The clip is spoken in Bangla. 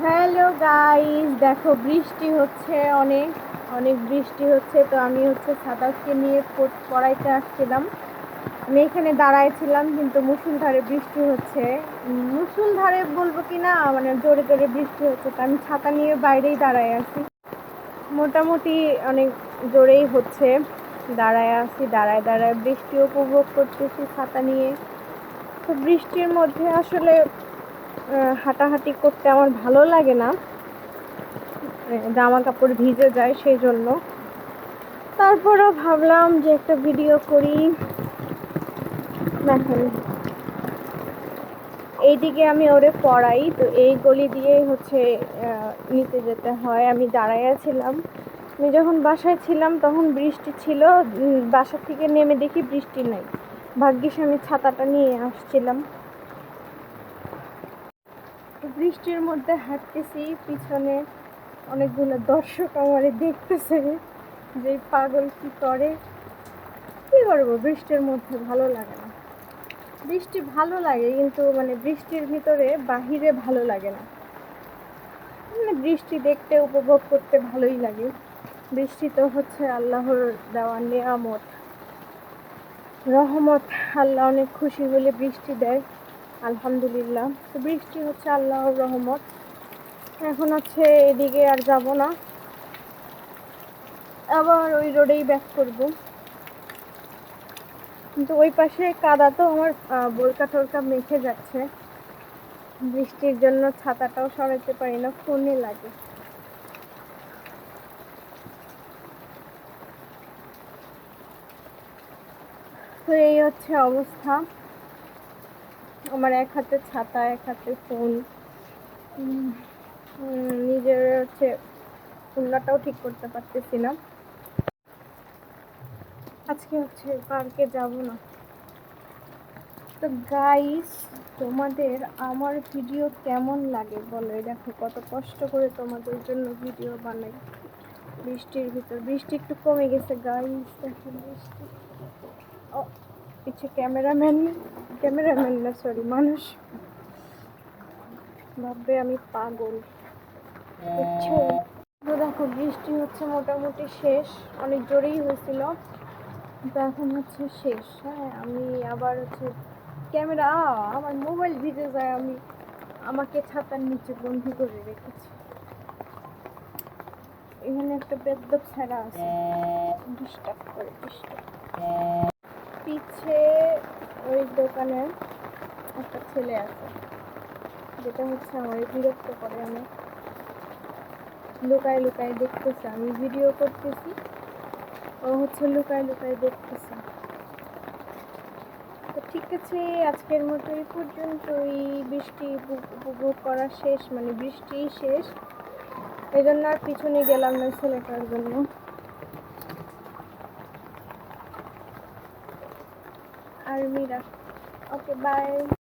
হ্যালো গাইস, দেখো বৃষ্টি হচ্ছে, অনেক অনেক বৃষ্টি হচ্ছে। তো আমি ছাতাকে নিয়ে পড়াইতে আসছিলাম। আমি এখানে দাঁড়াইছিলাম, কিন্তু মুষলধারে বৃষ্টি হচ্ছে। মুষলধারে বলবো কি না, মানে জোরে জোরে বৃষ্টি হচ্ছে। তো আমি ছাতা নিয়ে বাইরেই দাঁড়ায় আছি, মোটামুটি অনেক জোরেই হচ্ছে। দাঁড়ায় আছি, দাঁড়ায় দাঁড়ায় বৃষ্টি উপভোগ করতেছি ছাতা নিয়ে। তো বৃষ্টির মধ্যে আসলে হাঁটাহাঁটি করতে আমার ভালো লাগে না, জামা কাপড় ভিজে যায় সেই জন্য। তারপরও ভাবলাম যে একটা ভিডিও করি। দেখেন, এইদিকে আমি ওরে পড়াই, তো এই গলি দিয়ে নিতে যেতে হয়। আমি দাঁড়াইয়া ছিলাম, আমি যখন বাসায় ছিলাম তখন বৃষ্টি ছিল। বাসা থেকে নেমে দেখি বৃষ্টি নাই। ভাগ্যিস আমি ছাতাটা নিয়ে আসছিলাম। বৃষ্টির মধ্যে হাঁটতেছি, পিছনে অনেকগুলো দর্শক আমারে দেখতেছে যে পাগল কি করে। কি করবো, বৃষ্টির মধ্যে ভালো লাগে না। বৃষ্টি ভালো লাগে, কিন্তু মানে বৃষ্টির ভিতরে বাহিরে ভালো লাগে না। মানে বৃষ্টি দেখতে উপভোগ করতে ভালোই লাগে। বৃষ্টি তো আল্লাহর দেওয়া নেয়ামত, রহমত। আল্লাহ অনেক খুশি হলে বৃষ্টি দেয়, আলহামদুলিল্লাহ। তো বৃষ্টি আল্লাহর রহমত। এখন এদিকে আর যাব না, আবার ওই রোডেই ব্যাক করব। কিন্তু ওই পাশে কাদা, তো আমার বোরকা টোরকা মেখে যাচ্ছে। বৃষ্টির জন্য ছাতাটাও সরাতে পারি না, ফোনে লাগে। তো এই অবস্থা। আমার এক হাতে ছাতা, এক হাতে ফোন। নিজের খুলনাটাও ঠিক করতে পারতেছি না। আজকে পার্কে যাব না। তো গাইস, তোমাদের আমার ভিডিও কেমন লাগে বলো। দেখো কত কষ্ট করে তোমাদের জন্য ভিডিও বানাই বৃষ্টির ভিতর। বৃষ্টি একটু কমে গেছে গাইস, দেখো বৃষ্টি। ও, পিছে ক্যামেরাম্যান, ক্যামেরাম্যান না সরি, মানুষ ভাববে আমি পাগল, বুঝছো? তো দেখো বৃষ্টি মোটামুটি শেষ, অনেক জোরেই হয়েছিল, তো এখন শেষ। হ্যাঁ, আমি আবার ক্যামেরা, আমার মোবাইল ভিজে যায়, আমি আমাকে ছাতার নিচে বন্দি করে রেখেছি। এখানে একটা বেদ্যপ ছাড়া আছে, ডিস্টার্ব করে, ডিস্টার্ব। পিছে ওই দোকানে একটা ছেলে আছে, যেটা আমার বিরক্ত করে। আমি লুকায় লুকায় দেখতেছে, আমি ভিডিও করতেছি, ও লুকায় লুকায় দেখতেছে। তো ঠিক আছে, আজকের মতো এই পর্যন্তই। বৃষ্টি উপভোগ করা শেষ, মানে বৃষ্টি শেষ, এই জন্য আর পিছনে গেলাম না ছেলেটার জন্য। আর মিরা, ওকে বাই।